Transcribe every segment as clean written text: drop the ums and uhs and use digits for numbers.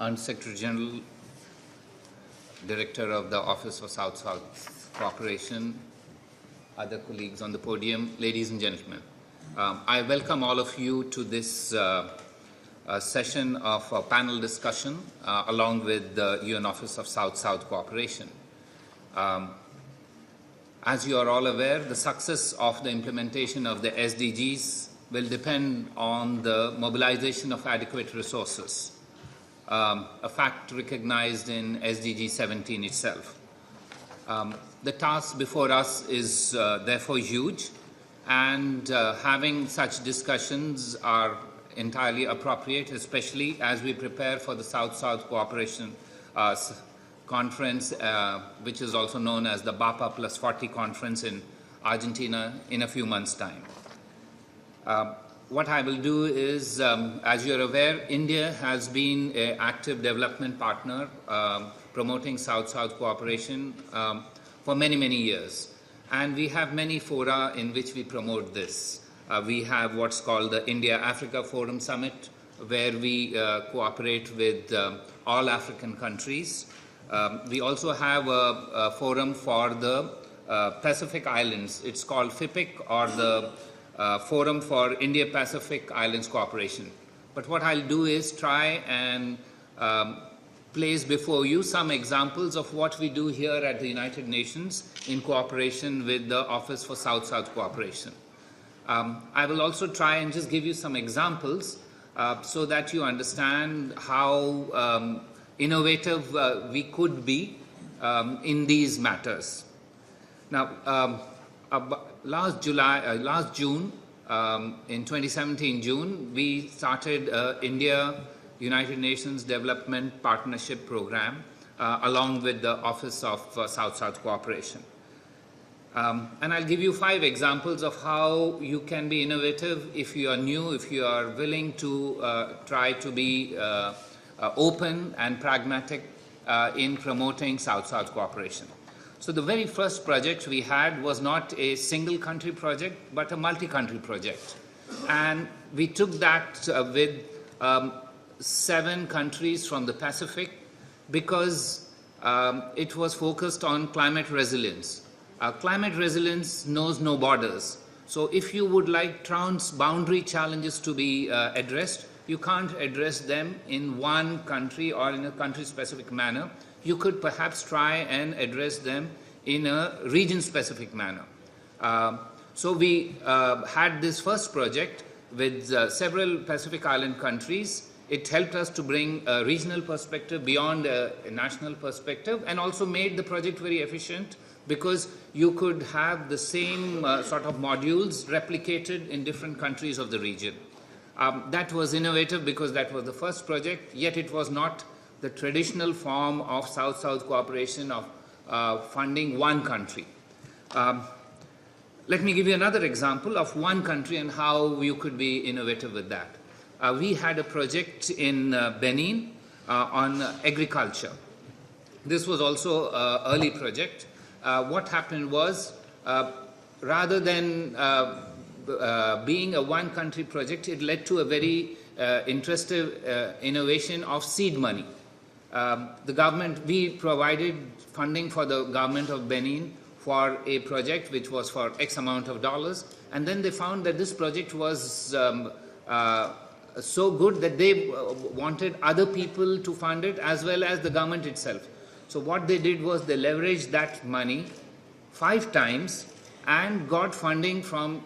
and Secretary General, Director of the Office for South-South Cooperation, other colleagues on the podium, ladies and gentlemen. I welcome all of you to this session of a panel discussion along with the UN Office of South-South Cooperation. As you are all aware, the success of the implementation of the SDGs will depend on the mobilization of adequate resources, a fact recognized in SDG 17 itself. The task before us is therefore huge, and having such discussions are entirely appropriate, especially as we prepare for the South-South Cooperation Conference, which is also known as the BAPA Plus 40 Conference in Argentina in a few months' time. What I will do is, as you're aware, India has been an active development partner promoting South-South cooperation for many, many years. And we have many fora in which we promote this. We have what's called the India-Africa Forum Summit, where we cooperate with all African countries. We also have a forum for the Pacific Islands. It's called FIPIC, or the Forum for India-Pacific Islands Cooperation. But what I'll do is try and place before you some examples of what we do here at the United Nations in cooperation with the Office for South-South Cooperation. I will also try and just give you some examples so that you understand how innovative we could be in these matters. Now, last June, in 2017 June, we started India United Nations Development Partnership Program along with the Office of South-South Cooperation. And I'll give you 5 examples of how you can be innovative if you are new, if you are willing to try to be open and pragmatic in promoting South-South cooperation. So the very first project we had was not a single country project, but a multi-country project. And we took that with 7 countries from the Pacific because it was focused on climate resilience. Climate resilience knows no borders. So if you would like transboundary challenges to be addressed, you can't address them in one country or in a country-specific manner. You could perhaps try and address them in a region-specific manner. So we had this first project with several Pacific Island countries. It helped us to bring a regional perspective beyond a national perspective, and also made the project very efficient because you could have the same sort of modules replicated in different countries of the region. That was innovative because that was the first project, yet it was not the traditional form of South-South cooperation of funding one country. Let me give you another example of one country and how you could be innovative with that. We had a project in Benin on agriculture. This was also an early project. What happened was, rather than being a one-country project, it led to a very interesting innovation of seed money. The government, we provided funding for the government of Benin for a project which was for X amount of dollars, and then they found that this project was so good that they wanted other people to fund it as well as the government itself. So what they did was they leveraged that money 5 times and got funding from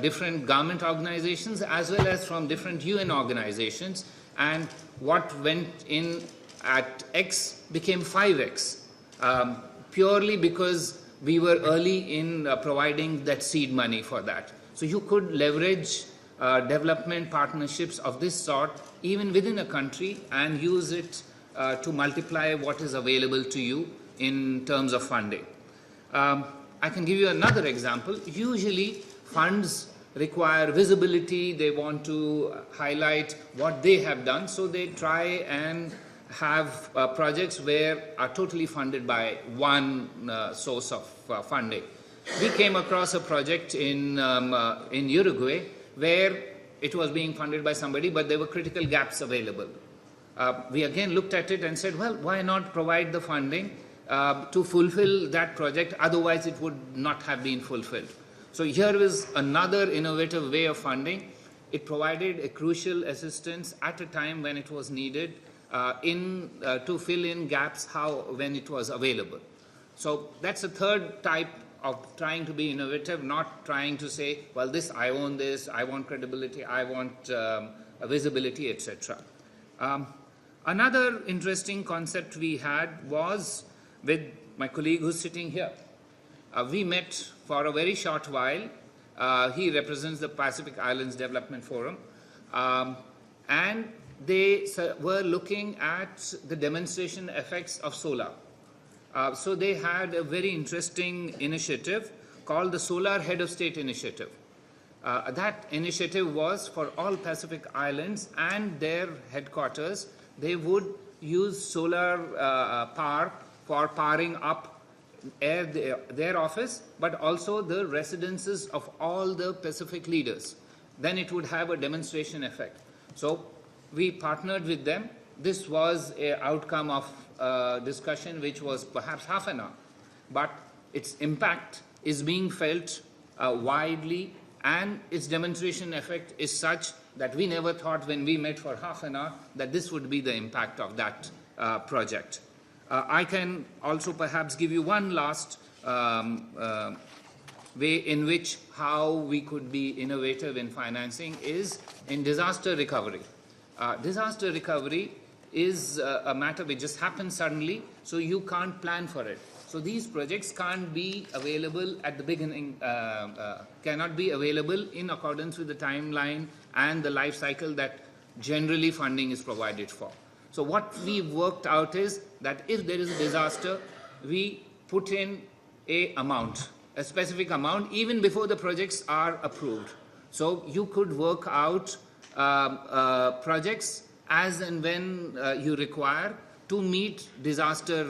different government organizations as well as from different UN organizations, and what went in at X became 5X, purely because we were early in providing that seed money for that. So you could leverage development partnerships of this sort even within a country and use it to multiply what is available to you in terms of funding. I can give you another example. Usually funds require visibility. They want to highlight what they have done, so they try and have projects where are totally funded by one source of funding. We came across a project in Uruguay where it was being funded by somebody, but there were critical gaps available. We again looked at it and said, well, why not provide the funding to fulfill that project? Otherwise, it would not have been fulfilled. So here is another innovative way of funding. It provided a crucial assistance at a time when it was needed to fill in gaps when it was available. So that's a third type of trying to be innovative, not trying to say, well, I own this, I want credibility, I want visibility, etc. Another interesting concept we had was with my colleague who's sitting here. We met for a very short while. He represents the Pacific Islands Development Forum. And they were looking at the demonstration effects of solar. So they had a very interesting initiative called the Solar Head of State Initiative. That initiative was for all Pacific Islands and their headquarters. They would use solar power for powering up their office, but also the residences of all the Pacific leaders. Then it would have a demonstration effect. So we partnered with them. This was an outcome of discussion which was perhaps half an hour, but its impact is being felt widely, and its demonstration effect is such that we never thought when we met for half an hour that this would be the impact of that project. I can also perhaps give you one last way in which how we could be innovative in financing is in disaster recovery. Disaster recovery is a matter which just happens suddenly, so you can't plan for it. So these projects can't be available at the beginning, cannot be available in accordance with the timeline and the life cycle that generally funding is provided for. So what we worked out is that if there is a disaster, we put in a specific amount, even before the projects are approved. So you could work out projects as and when you require to meet disaster,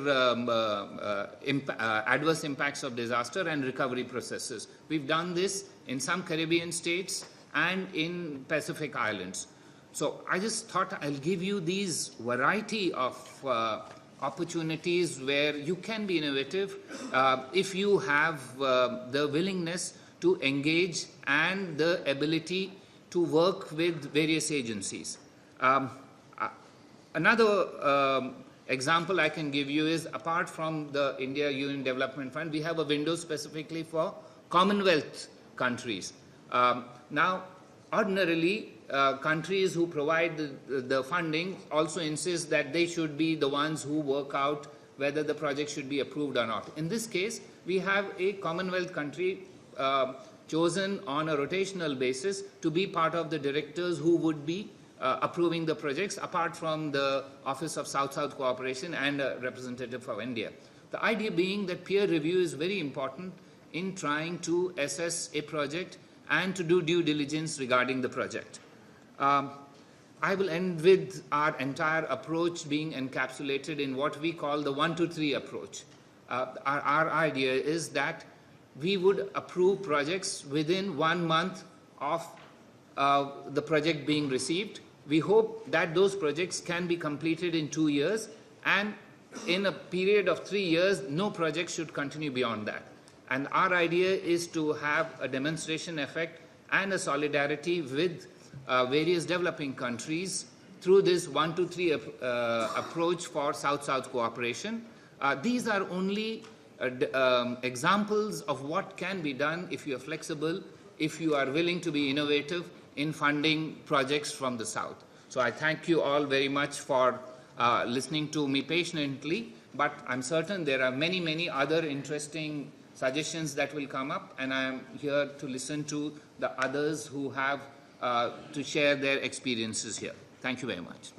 adverse impacts of disaster and recovery processes. We've done this in some Caribbean states and in Pacific Islands. So I just thought I'll give you these variety of opportunities where you can be innovative if you have the willingness to engage and the ability to work with various agencies. Another example I can give you is, apart from the India Union Development Fund, we have a window specifically for Commonwealth countries. Now, ordinarily, countries who provide the funding also insist that they should be the ones who work out whether the project should be approved or not. In this case, we have a Commonwealth country chosen on a rotational basis to be part of the directors who would be approving the projects, apart from the Office of South-South Cooperation and a representative for India. The idea being that peer review is very important in trying to assess a project and to do due diligence regarding the project. I will end with our entire approach being encapsulated in what we call the 1, 2, 3 approach. Our idea is that we would approve projects within 1 month of the project being received. We hope that those projects can be completed in 2 years, and in a period of 3 years, no project should continue beyond that. And our idea is to have a demonstration effect and a solidarity with various developing countries through this 1, 2, 3 approach for South-South cooperation. These are only examples of what can be done if you are flexible, if you are willing to be innovative in funding projects from the South. So I thank you all very much for listening to me patiently, but I'm certain there are many, many other interesting suggestions that will come up, and I am here to listen to the others who have to share their experiences here. Thank you very much.